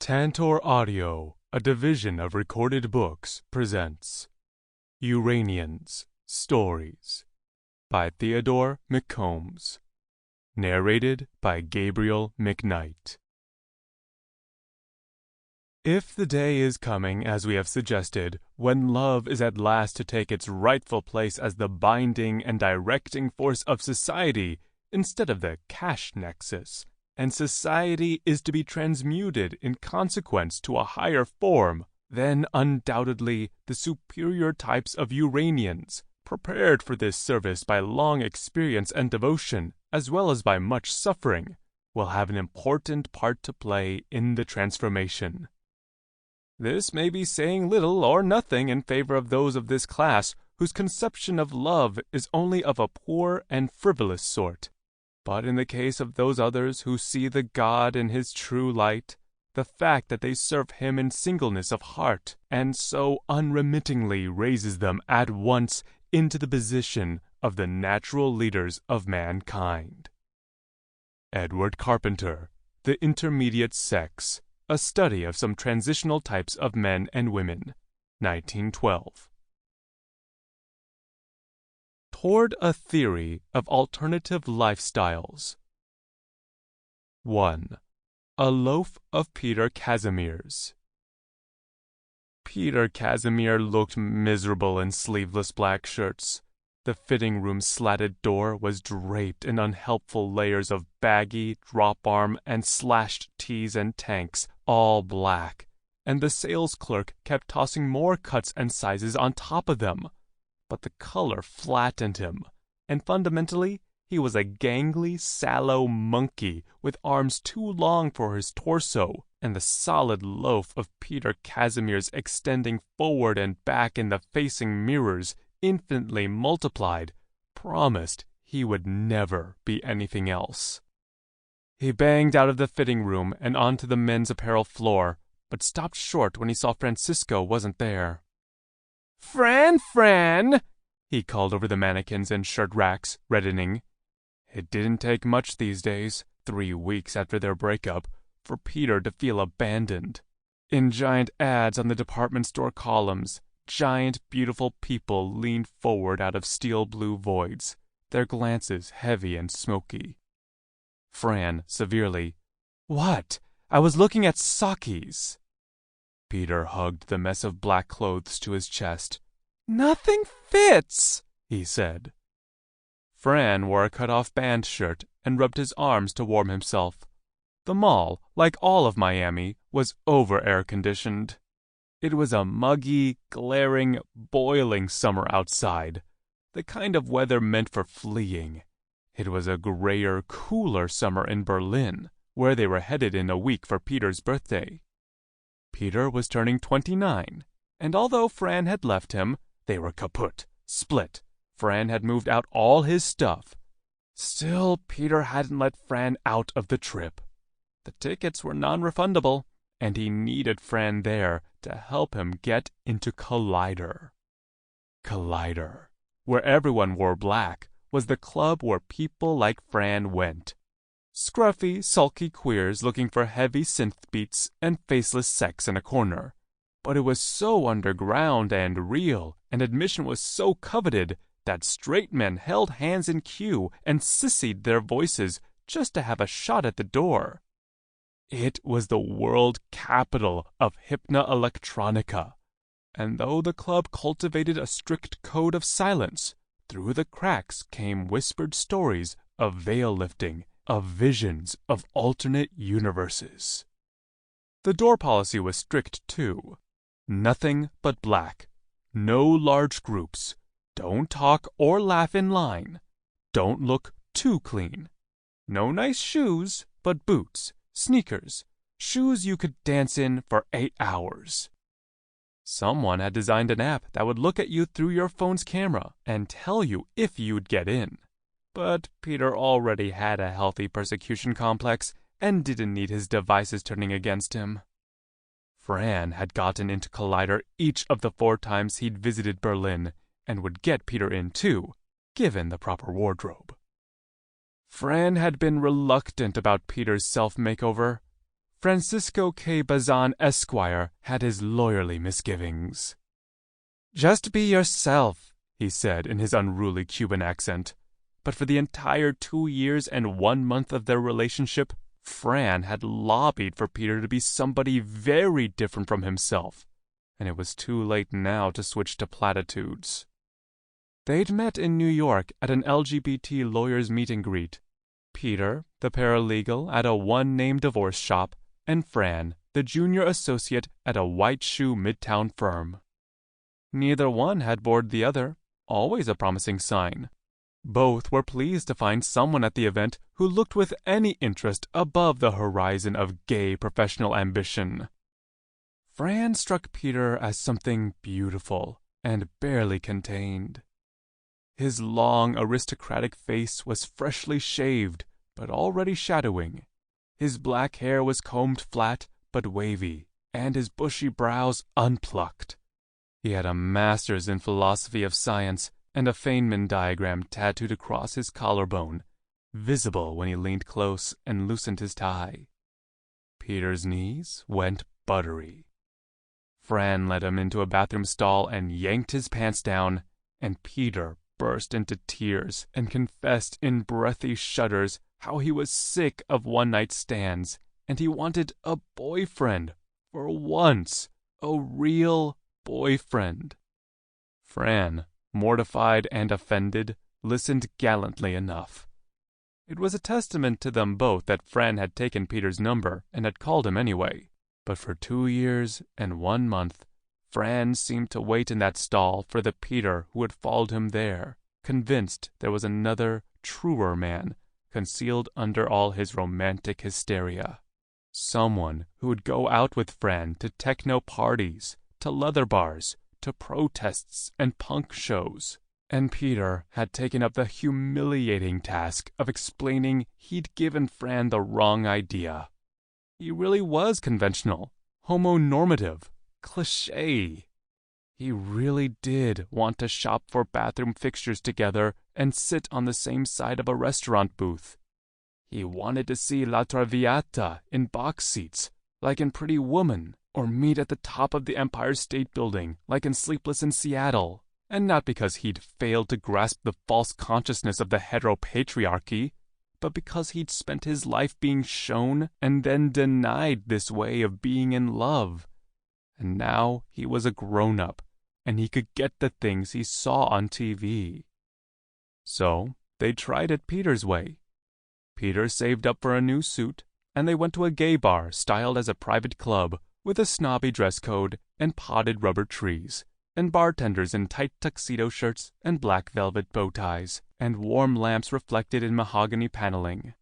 Tantor Audio, a division of Recorded Books, presents Uranians, Stories by Theodore McCombs. Narrated by Gabriel Mcknight. If the day is coming, as we have suggested, when love is at last to take its rightful place as the binding and directing force of society instead of the cash nexus, and society is to be transmuted in consequence to a higher form, then undoubtedly the superior types of Uranians, prepared for this service by long experience and devotion, as well as by much suffering, will have an important part to play in the transformation. This may be saying little or nothing in favor of those of this class whose conception of love is only of a poor and frivolous sort. But in the case of those others who see the God in his true light, the fact that they serve him in singleness of heart and so unremittingly raises them at once into the position of the natural leaders of mankind. Edward Carpenter, The Intermediate Sex, a study of some transitional types of men and women, 1912. Toward a Theory of Alternative Lifestyles. 1. A Loaf of Peter Casimir's. Peter Casimir looked miserable in sleeveless black shirts. The fitting room's slatted door was draped in unhelpful layers of baggy, drop-arm, and slashed tees and tanks, all black, and the sales clerk kept tossing more cuts and sizes on top of them. But the color flattened him, and fundamentally he was a gangly, sallow monkey with arms too long for his torso, and the solid loaf of Peter Casimir's extending forward and back in the facing mirrors, infinitely multiplied, promised he would never be anything else. He banged out of the fitting room and onto the men's apparel floor, but stopped short when he saw Francisco wasn't there. Fran! He called over the mannequins and shirt racks, reddening. It didn't take much these days, 3 weeks after their breakup, for Peter to feel abandoned. In giant ads on the department store columns, giant, beautiful people leaned forward out of steel blue voids, their glances heavy and smoky. Fran, severely, "What? I was looking at Saki's." Peter hugged the mess of black clothes to his chest. "Nothing fits," he said. Fran wore a cut-off band shirt and rubbed his arms to warm himself. The mall, like all of Miami, was over-air-conditioned. It was a muggy, glaring, boiling summer outside, the kind of weather meant for fleeing. It was a grayer, cooler summer in Berlin, where they were headed in a week for Peter's birthday. Peter was turning 29, and although Fran had left him, they were kaput, split. Fran had moved out all his stuff. Still, Peter hadn't let Fran out of the trip. The tickets were non-refundable, and he needed Fran there to help him get into Collider. Collider, where everyone wore black, was the club where people like Fran went. Scruffy, sulky queers looking for heavy synth beats and faceless sex in a corner. But it was so underground and real, and admission was so coveted, that straight men held hands in queue and sissied their voices just to have a shot at the door. It was the world capital of hypno-electronica, and though the club cultivated a strict code of silence, through the cracks came whispered stories of veil-lifting, of visions of alternate universes. The door policy was strict, too. Nothing but black. No large groups. Don't talk or laugh in line. Don't look too clean. No nice shoes, but boots, sneakers, shoes you could dance in for 8 hours. Someone had designed an app that would look at you through your phone's camera and tell you if you'd get in. But Peter already had a healthy persecution complex and didn't need his devices turning against him. Fran had gotten into Collider each of the 4 times he'd visited Berlin, and would get Peter in too, given the proper wardrobe. Fran had been reluctant about Peter's self-makeover. Francisco K. Bazan Esquire had his lawyerly misgivings. "Just be yourself," he said in his unruly Cuban accent. But for the entire 2 years and 1 month of their relationship, Fran had lobbied for Peter to be somebody very different from himself, and it was too late now to switch to platitudes. They'd met in New York at an LGBT lawyers meet and greet. Peter, the paralegal at a one-name divorce shop, and Fran, the junior associate at a white-shoe midtown firm. Neither one had bored the other, always a promising sign. Both were pleased to find someone at the event who looked with any interest above the horizon of gay professional ambition. Fran struck Peter as something beautiful and barely contained. His long, aristocratic face was freshly shaved, but already shadowing. His black hair was combed flat, but wavy, and his bushy brows unplucked. He had a master's in philosophy of science and a Feynman diagram tattooed across his collarbone, visible when he leaned close and loosened his tie. Peter's knees went buttery. Fran led him into a bathroom stall and yanked his pants down, and Peter burst into tears and confessed in breathy shudders how he was sick of one-night stands, and he wanted a boyfriend, for once, a real boyfriend. Fran, mortified and offended, listened gallantly enough. It was a testament to them both that Fran had taken Peter's number and had called him anyway. But for 2 years and 1 month, Fran seemed to wait in that stall for the Peter who had followed him there, convinced there was another, truer man concealed under all his romantic hysteria. Someone who would go out with Fran to techno parties, to leather bars, to protests and punk shows. And Peter had taken up the humiliating task of explaining he'd given Fran the wrong idea. He really was conventional, homonormative, cliché. He really did want to shop for bathroom fixtures together and sit on the same side of a restaurant booth. He wanted to see La Traviata in box seats, like in Pretty Woman, or meet at the top of the Empire State Building, like in Sleepless in Seattle. And not because he'd failed to grasp the false consciousness of the heteropatriarchy, but because he'd spent his life being shown and then denied this way of being in love. And now he was a grown-up, and he could get the things he saw on TV. So they tried it Peter's way. Peter saved up for a new suit, and they went to a gay bar styled as a private club, with a snobby dress code and potted rubber trees, and bartenders in tight tuxedo shirts and black velvet bow ties, and warm lamps reflected in mahogany paneling.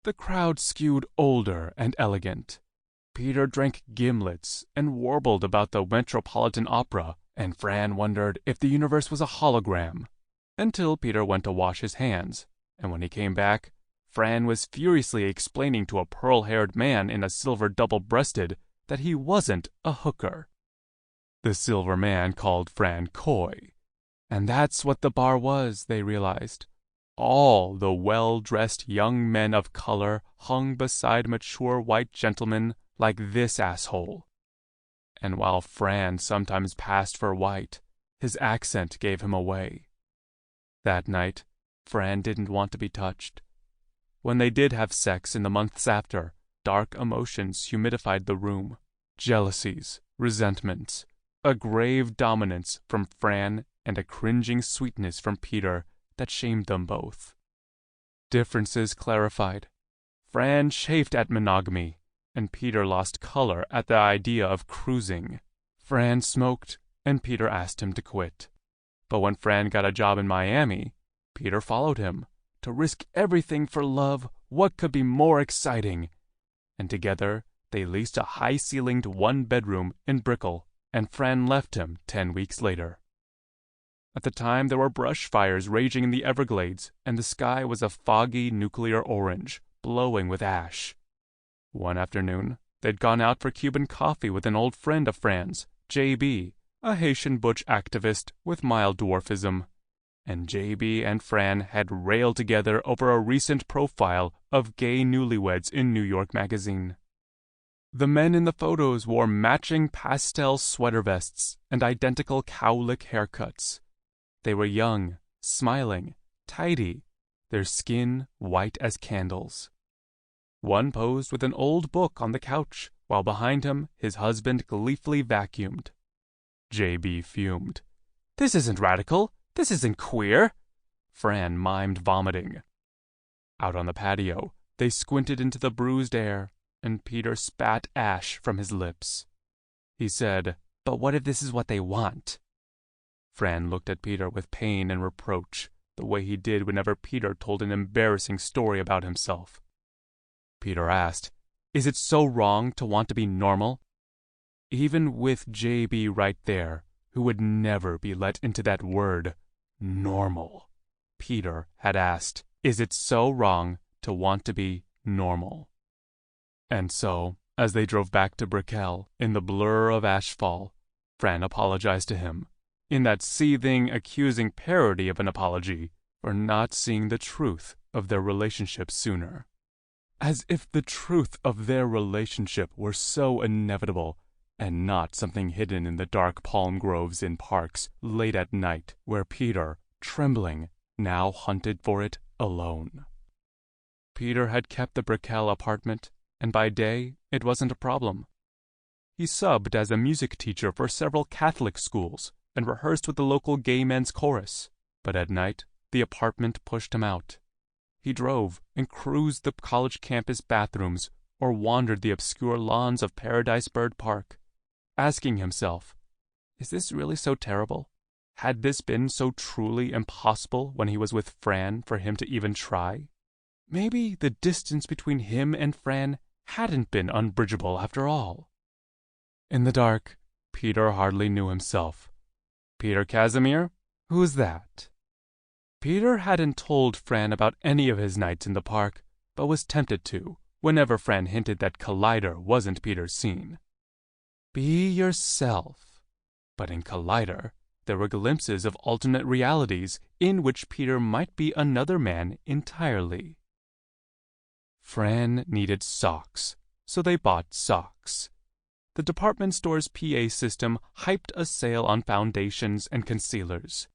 The crowd skewed older and elegant. Peter drank gimlets and warbled about the Metropolitan Opera, and Fran wondered if the universe was a hologram, until Peter went to wash his hands, and when he came back, Fran was furiously explaining to a pearl-haired man in a silver double-breasted that he wasn't a hooker. The silver man called Fran coy. And that's what the bar was, they realized. All the well-dressed young men of color hung beside mature white gentlemen like this asshole. And while Fran sometimes passed for white, his accent gave him away. That night, Fran didn't want to be touched. When they did have sex in the months after, dark emotions humidified the room. Jealousies, resentments, a grave dominance from Fran and a cringing sweetness from Peter that shamed them both. Differences clarified. Fran chafed at monogamy, and Peter lost color at the idea of cruising. Fran smoked, and Peter asked him to quit. But when Fran got a job in Miami, Peter followed him. To risk everything for love, what could be more exciting? And together, they leased a high-ceilinged one-bedroom in Brickell, and Fran left him 10 weeks later. At the time, there were brush fires raging in the Everglades, and the sky was a foggy nuclear orange, blowing with ash. One afternoon, they'd gone out for Cuban coffee with an old friend of Fran's, J.B., a Haitian butch activist with mild dwarfism. And J.B. and Fran had railed together over a recent profile of gay newlyweds in New York Magazine. The men in the photos wore matching pastel sweater vests and identical cowlick haircuts. They were young, smiling, tidy, their skin white as candles. One posed with an old book on the couch, while behind him his husband gleefully vacuumed. J.B. fumed. "This isn't radical. This isn't queer." Fran mimed vomiting. Out on the patio, they squinted into the bruised air, and Peter spat ash from his lips. He said, "But what if this is what they want?" Fran looked at Peter with pain and reproach, the way he did whenever Peter told an embarrassing story about himself. Peter asked, "Is it so wrong to want to be normal?" Even with J.B. right there, who would never be let into that word, normal, Peter had asked, "Is it so wrong to want to be normal?" And so, as they drove back to Brickell, in the blur of ashfall, Fran apologized to him, in that seething, accusing parody of an apology, for not seeing the truth of their relationship sooner. As if the truth of their relationship were so inevitable, and not something hidden in the dark palm groves in parks late at night, where Peter, trembling, now hunted for it alone. Peter had kept the Brickell apartment, and by day it wasn't a problem. He subbed as a music teacher for several Catholic schools and rehearsed with the local gay men's chorus, but at night the apartment pushed him out. He drove and cruised the college campus bathrooms or wandered the obscure lawns of Paradise Bird Park, asking himself, is this really so terrible? Had this been so truly impossible when he was with Fran for him to even try? Maybe the distance between him and Fran hadn't been unbridgeable after all. In the dark, Peter hardly knew himself. Peter Casimir? Who's that? Peter hadn't told Fran about any of his nights in the park, but was tempted to, whenever Fran hinted that Collider wasn't Peter's scene. Be yourself. But in Collider, there were glimpses of alternate realities in which Peter might be another man entirely. Fran needed socks, so they bought socks. The department store's PA system hyped a sale on foundations and concealers.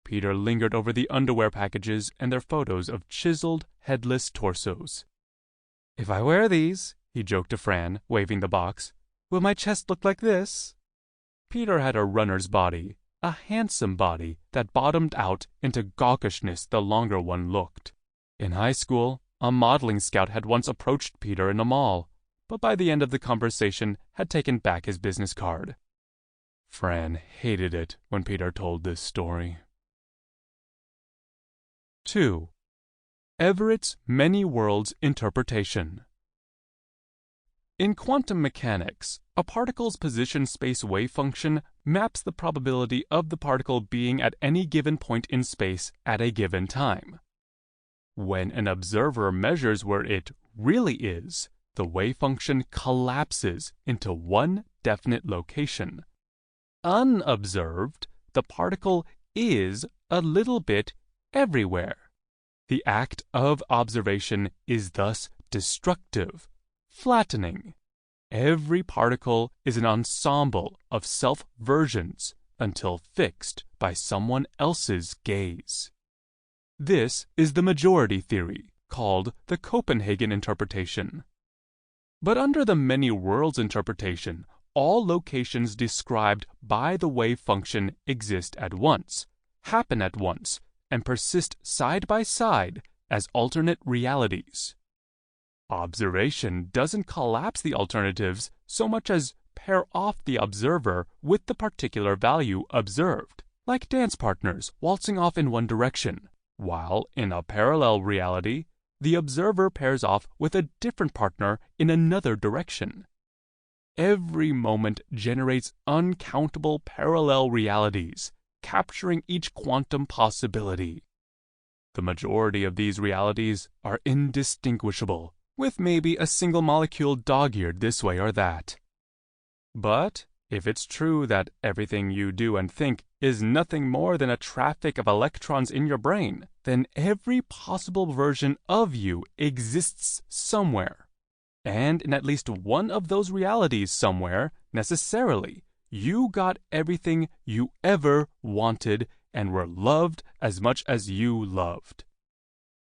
Peter lingered over the underwear packages and their photos of chiseled, headless torsos. If I wear these, he joked to Fran, waving the box, will my chest look like this? Peter had a runner's body, a handsome body that bottomed out into gawkishness the longer one looked. In high school, a modeling scout had once approached Peter in a mall, but by the end of the conversation had taken back his business card. Fran hated it when Peter told this story. 2. Everett's many worlds interpretation. In quantum mechanics, a particle's position-space wave function maps the probability of the particle being at any given point in space at a given time. When an observer measures where it really is, the wave function collapses into one definite location. Unobserved, the particle is a little bit everywhere. The act of observation is thus destructive, flattening. Every particle is an ensemble of self-versions until fixed by someone else's gaze. This is the majority theory, called the Copenhagen interpretation. But under the many worlds interpretation, all locations described by the wave function exist at once, happen at once, and persist side by side as alternate realities. Observation doesn't collapse the alternatives so much as pair off the observer with the particular value observed, like dance partners waltzing off in one direction, while in a parallel reality, the observer pairs off with a different partner in another direction. Every moment generates uncountable parallel realities, capturing each quantum possibility. The majority of these realities are indistinguishable, with maybe a single molecule dog-eared this way or that. But if it's true that everything you do and think is nothing more than a traffic of electrons in your brain, then every possible version of you exists somewhere. And in at least one of those realities somewhere, necessarily, you got everything you ever wanted and were loved as much as you loved.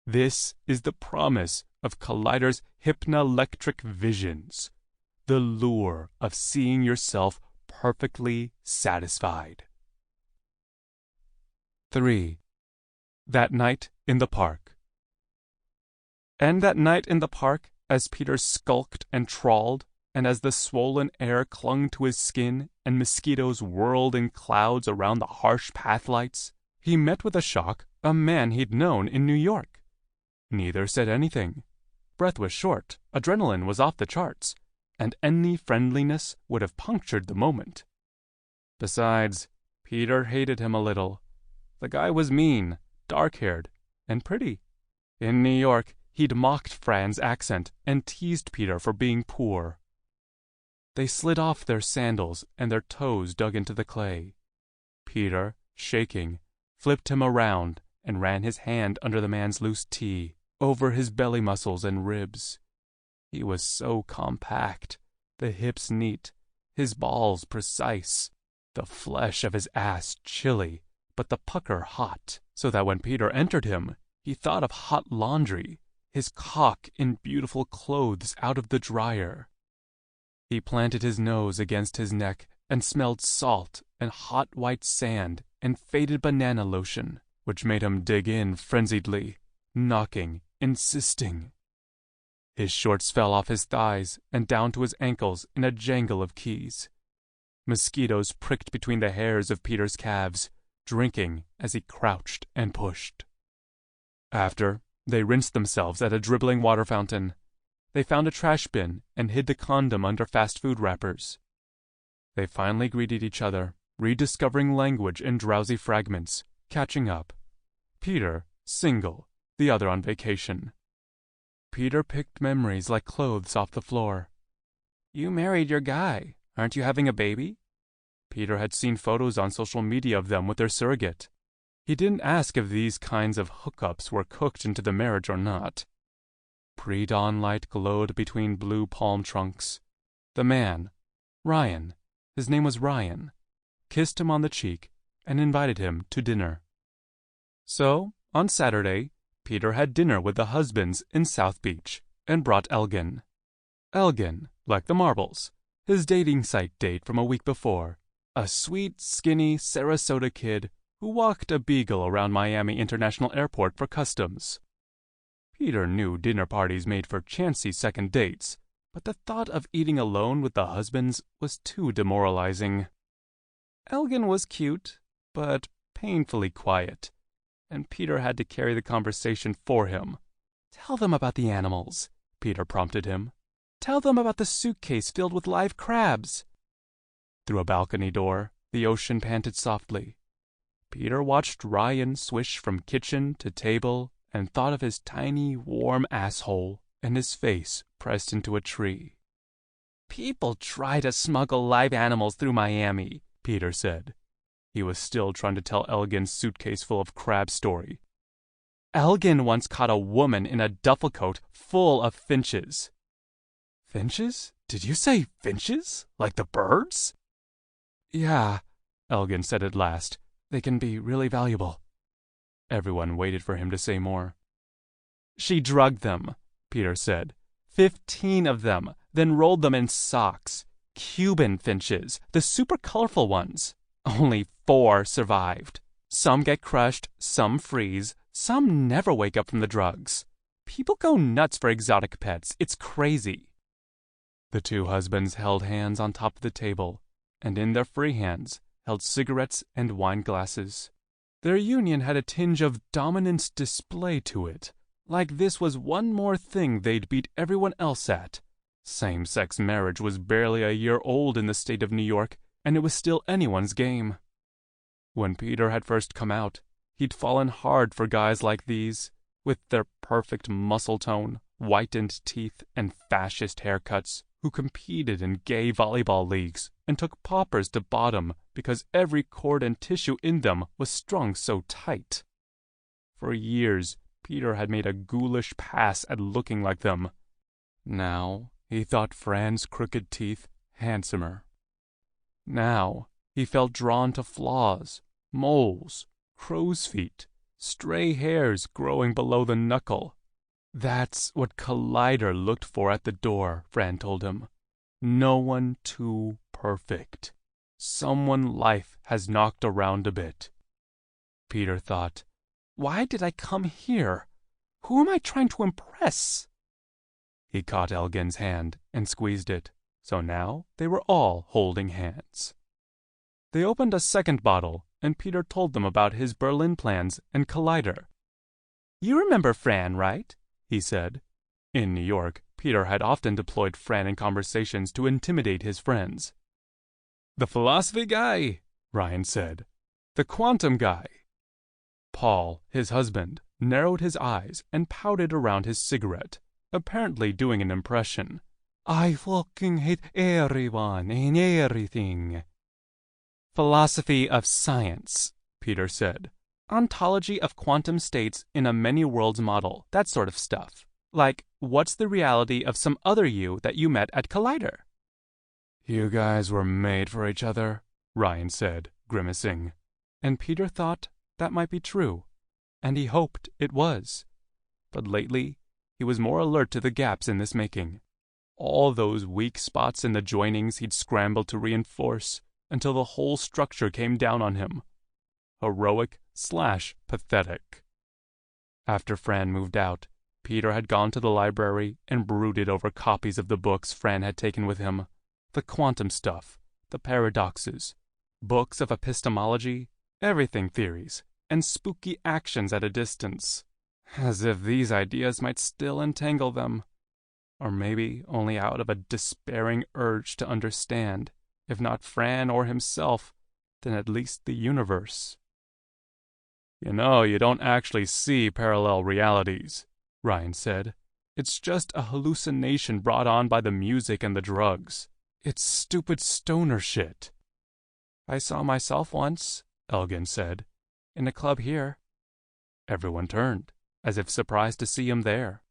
This is the promise of Collider's hypnoelectric visions, the lure of seeing yourself perfectly satisfied. 3. That night in the park. And that night in the park, as Peter skulked and trawled, and as the swollen air clung to his skin and mosquitoes whirled in clouds around the harsh pathlights, he met with a shock a man he'd known in New York. Neither said anything. Breath was short, adrenaline was off the charts, and any friendliness would have punctured the moment. Besides, Peter hated him a little. The guy was mean, dark-haired, and pretty. In New York, he'd mocked Fran's accent and teased Peter for being poor. They slid off their sandals and their toes dug into the clay. Peter, shaking, flipped him around and ran his hand under the man's loose tee, over his belly muscles and ribs. He was so compact, the hips neat, his balls precise, the flesh of his ass chilly, but the pucker hot, so that when Peter entered him, he thought of hot laundry, his cock in beautiful clothes out of the dryer. He planted his nose against his neck and smelled salt and hot white sand and faded banana lotion, which made him dig in frenziedly, knocking, insisting. His shorts fell off his thighs and down to his ankles in a jangle of keys. Mosquitoes pricked between the hairs of Peter's calves, drinking as he crouched and pushed. After, they rinsed themselves at a dribbling water fountain. They found a trash bin and hid the condom under fast food wrappers. They finally greeted each other, rediscovering language in drowsy fragments, catching up. Peter, single, the other on vacation. Peter picked memories like clothes off the floor. "You married your guy. Aren't you having a baby?" Peter had seen photos on social media of them with their surrogate. He didn't ask if these kinds of hookups were cooked into the marriage or not. Pre-dawn light glowed between blue palm trunks. The man, Ryan, his name was Ryan, kissed him on the cheek and invited him to dinner. So, on Saturday, Peter had dinner with the husbands in South Beach and brought Elgin. Elgin, like the marbles, his dating site date from a week before, a sweet, skinny Sarasota kid who walked a beagle around Miami International Airport for customs. Peter knew dinner parties made for chancy second dates, but the thought of eating alone with the husbands was too demoralizing. Elgin was cute, but painfully quiet, and Peter had to carry the conversation for him. "Tell them about the animals," Peter prompted him. "Tell them about the suitcase filled with live crabs." Through a balcony door, the ocean panted softly. Peter watched Ryan swish from kitchen to table and thought of his tiny, warm asshole and his face pressed into a tree. "People try to smuggle live animals through Miami," Peter said. He was still trying to tell Elgin's suitcase full of crab story. "Elgin once caught a woman in a duffel coat full of finches." "Finches? Did you say finches? Like the birds?" "Yeah," Elgin said at last. "They can be really valuable." Everyone waited for him to say more. "She drugged them," Peter said. 15 of them, then rolled them in socks. Cuban finches, the super colorful ones. Only 4 survived. Some get crushed, some freeze, some never wake up from the drugs. People go nuts for exotic pets. It's crazy." The 2 husbands held hands on top of the table, and in their free hands held cigarettes and wine glasses. Their union had a tinge of dominance display to it, like this was one more thing they'd beat everyone else at. Same-sex marriage was barely a year old in the state of New York, and it was still anyone's game. When Peter had first come out, he'd fallen hard for guys like these, with their perfect muscle tone, whitened teeth, and fascist haircuts, who competed in gay volleyball leagues and took paupers to bottom because every cord and tissue in them was strung so tight. For years, Peter had made a ghoulish pass at looking like them. Now, he thought Fran's crooked teeth handsomer. Now he felt drawn to flaws, moles, crow's feet, stray hairs growing below the knuckle. That's what Collider looked for at the door, Fran told him. No one too perfect. Someone life has knocked around a bit. Peter thought, why did I come here? Who am I trying to impress? He caught Elgin's hand and squeezed it, so now they were all holding hands. They opened a second bottle, and Peter told them about his Berlin plans and Collider. You remember Fran, right? He said. In New York, Peter had often deployed Fran in conversations to intimidate his friends. The philosophy guy, Ryan said. The quantum guy. Paul, his husband, narrowed his eyes and pouted around his cigarette, apparently doing an impression. I fucking hate everyone and everything. Philosophy of science, Peter said. Ontology of quantum states in a many-worlds model, that sort of stuff. Like, what's the reality of some other you that you met at Collider? You guys were made for each other, Ryan said, grimacing. And Peter thought that might be true, and he hoped it was. But lately, he was more alert to the gaps in this making. All those weak spots in the joinings he'd scrambled to reinforce until the whole structure came down on him. Heroic/pathetic. After Fran moved out, Peter had gone to the library and brooded over copies of the books Fran had taken with him. The quantum stuff, the paradoxes, books of epistemology, everything theories, and spooky actions at a distance. As if these ideas might still entangle them. Or maybe only out of a despairing urge to understand, if not Fran or himself, then at least the universe. You know, you don't actually see parallel realities, Ryan said. It's just a hallucination brought on by the music and the drugs. It's stupid stoner shit. I saw myself once, Elgin said, in a club here. Everyone turned, as if surprised to see him there.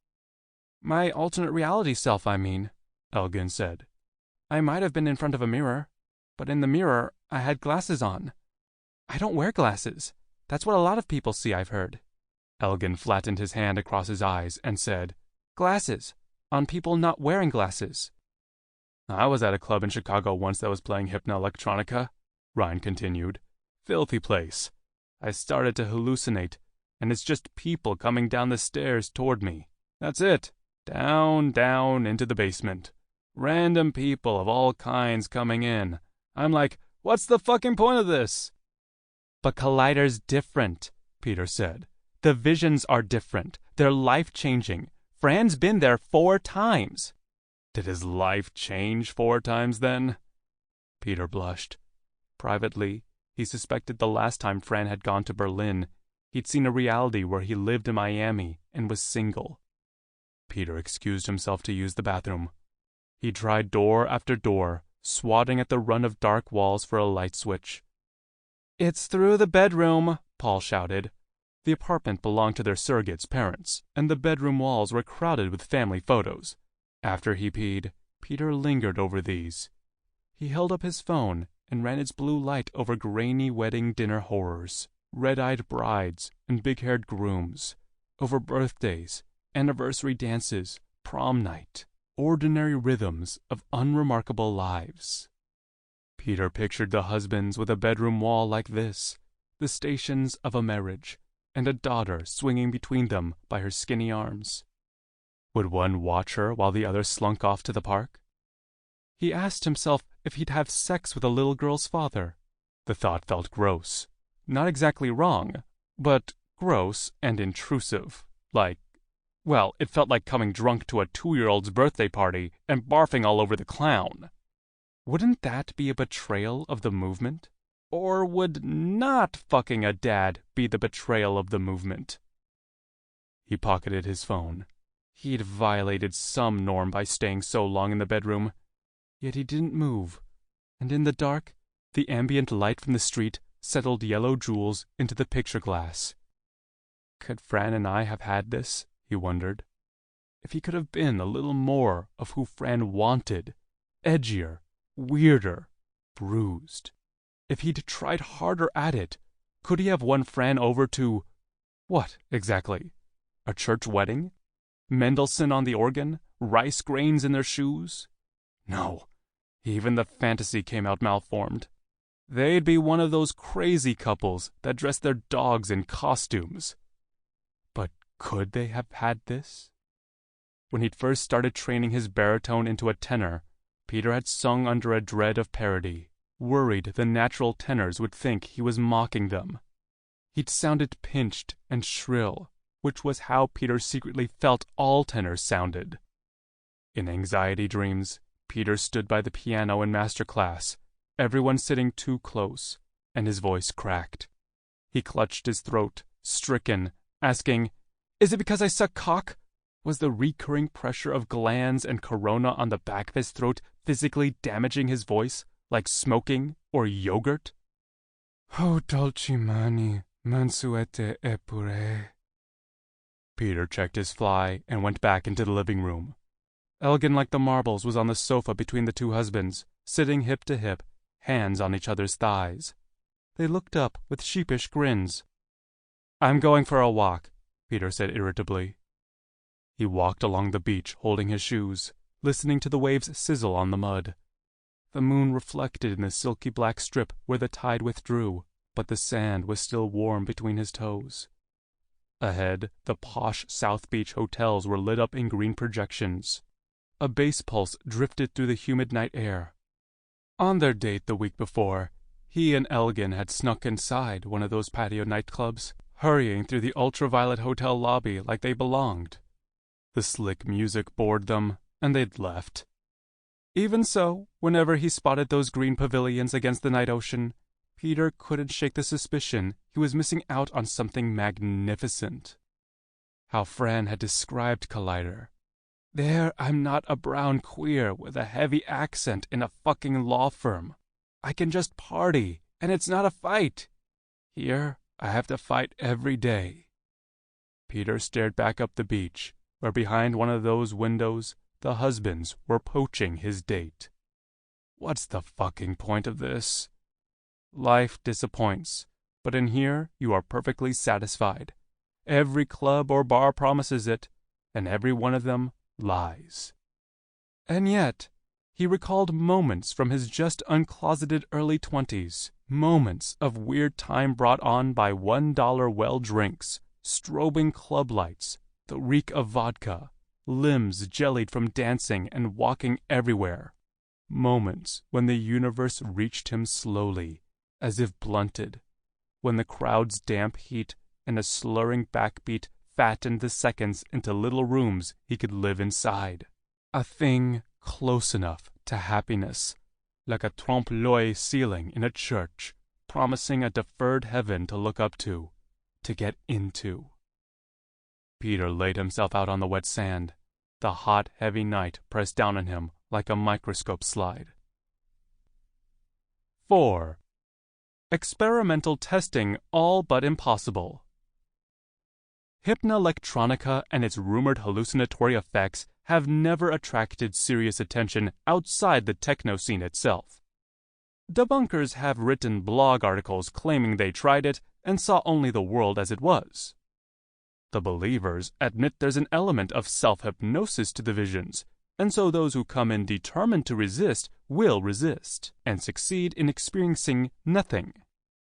My alternate reality self, I mean, Elgin said. I might have been in front of a mirror, but in the mirror I had glasses on. I don't wear glasses. That's what a lot of people see, I've heard. Elgin flattened his hand across his eyes and said, Glasses, on people not wearing glasses. I was at a club in Chicago once that was playing hypno-electronica, Ryan continued. Filthy place. I started to hallucinate, and it's just people coming down the stairs toward me. That's it. Down, down into the basement. Random people of all kinds coming in. I'm like, what's the fucking point of this? But Collider's different, Peter said. The visions are different. They're life-changing. Fran's been there 4 times. Did his life change 4 times then? Peter blushed. Privately, he suspected the last time Fran had gone to Berlin, he'd seen a reality where he lived in Miami and was single. Peter excused himself to use the bathroom. He tried door after door, swatting at the run of dark walls for a light switch. It's through the bedroom, Paul shouted. The apartment belonged to their surrogate's parents, and the bedroom walls were crowded with family photos. After he peed, Peter lingered over these. He held up his phone and ran its blue light over grainy wedding dinner horrors, red-eyed brides and big-haired grooms, over birthdays, anniversary dances, prom night, ordinary rhythms of unremarkable lives. Peter pictured the husbands with a bedroom wall like this, the stations of a marriage, and a daughter swinging between them by her skinny arms. Would one watch her while the other slunk off to the park? He asked himself if he'd have sex with a little girl's father. The thought felt gross. Not exactly wrong, but gross and intrusive. Well, it felt like coming drunk to a 2-year-old's birthday party and barfing all over the clown. Wouldn't that be a betrayal of the movement? Or would not fucking a dad be the betrayal of the movement? He pocketed his phone. He'd violated some norm by staying so long in the bedroom. Yet he didn't move. And in the dark, the ambient light from the street settled yellow jewels into the picture glass. Could Fran and I have had this? He wondered. if he could have been a little more of who Fran wanted, edgier, weirder, bruised. If he'd tried harder at it, could he have won Fran over to... what, exactly? A church wedding? Mendelssohn on the organ? Rice grains in their shoes? No. Even the fantasy came out malformed. They'd be one of those crazy couples that dress their dogs in costumes. But could they have had this? When he'd first started training his baritone into a tenor, Peter had sung under a dread of parody, worried the natural tenors would think he was mocking them. He'd sounded pinched and shrill, which was how Peter secretly felt all tenors sounded. In anxiety dreams, Peter stood by the piano in master class, everyone sitting too close, and his voice cracked. He clutched his throat, stricken, asking, "Is it because I suck cock?" Was the recurring pressure of glands and corona on the back of his throat physically damaging his voice, like smoking or yogurt? "Oh, dolci mani, mansuete e pure." Peter checked his fly and went back into the living room. Elgin like the marbles was on the sofa between the two husbands, sitting hip to hip, hands on each other's thighs. They looked up with sheepish grins. "I'm going for a walk," Peter said irritably. He walked along the beach holding his shoes, listening to the waves sizzle on the mud. The moon reflected in the silky black strip where the tide withdrew, but the sand was still warm between his toes. Ahead, the posh South Beach hotels were lit up in green projections. A bass pulse drifted through the humid night air. On their date the week before, he and Elgin had snuck inside one of those patio nightclubs, hurrying through the ultraviolet hotel lobby like they belonged. The slick music bored them, and they'd left. Even so, whenever he spotted those green pavilions against the night ocean, Peter couldn't shake the suspicion he was missing out on something magnificent. How Fran had described Collider. "There, I'm not a brown queer with a heavy accent in a fucking law firm. I can just party, and it's not a fight. Here, I have to fight every day." Peter stared back up the beach, where behind one of those windows, the husbands were poaching his date. What's the fucking point of this? Life disappoints, but in here you are perfectly satisfied. Every club or bar promises it, and every one of them lies. And yet, he recalled moments from his just uncloseted early 20s, moments of weird time brought on by $1 well drinks, strobing club lights, the reek of vodka, limbs jellied from dancing and walking everywhere. Moments when the universe reached him slowly, as if blunted, when the crowd's damp heat and a slurring backbeat fattened the seconds into little rooms he could live inside. A thing close enough to happiness, like a trompe-l'oeil ceiling in a church, promising a deferred heaven to look up to get into. Peter laid himself out on the wet sand, the hot, heavy night pressed down on him like a microscope slide. 4. Experimental testing all but impossible. Hypnoelectronica and its rumored hallucinatory effects have never attracted serious attention outside the techno scene itself. Debunkers have written blog articles claiming they tried it and saw only the world as it was. The believers admit there's an element of self-hypnosis to the visions, and so those who come in determined to resist will resist, and succeed in experiencing nothing.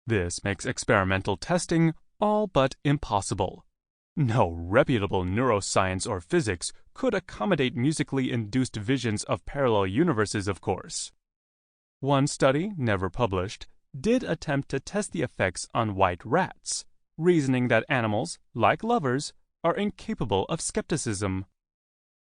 This makes experimental testing all but impossible. No reputable neuroscience or physics could accommodate musically induced visions of parallel universes, of course. One study, never published, did attempt to test the effects on white rats, reasoning that animals, like lovers, are incapable of skepticism.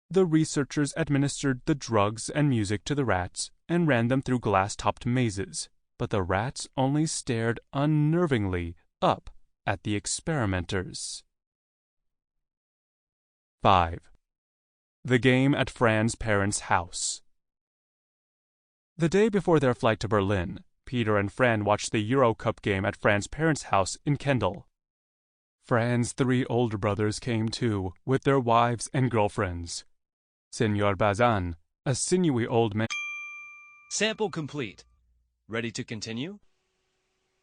The researchers administered the drugs and music to the rats and ran them through glass-topped mazes, but the rats only stared unnervingly up at the experimenters. 5. The game at Fran's parents' house. The day before their flight to Berlin, Peter and Fran watched the Euro Cup game at Fran's parents' house in Kendal. Fran's 3 older brothers came too, with their wives and girlfriends. Senor Bazan, a sinewy old man. Sample complete. Ready to continue?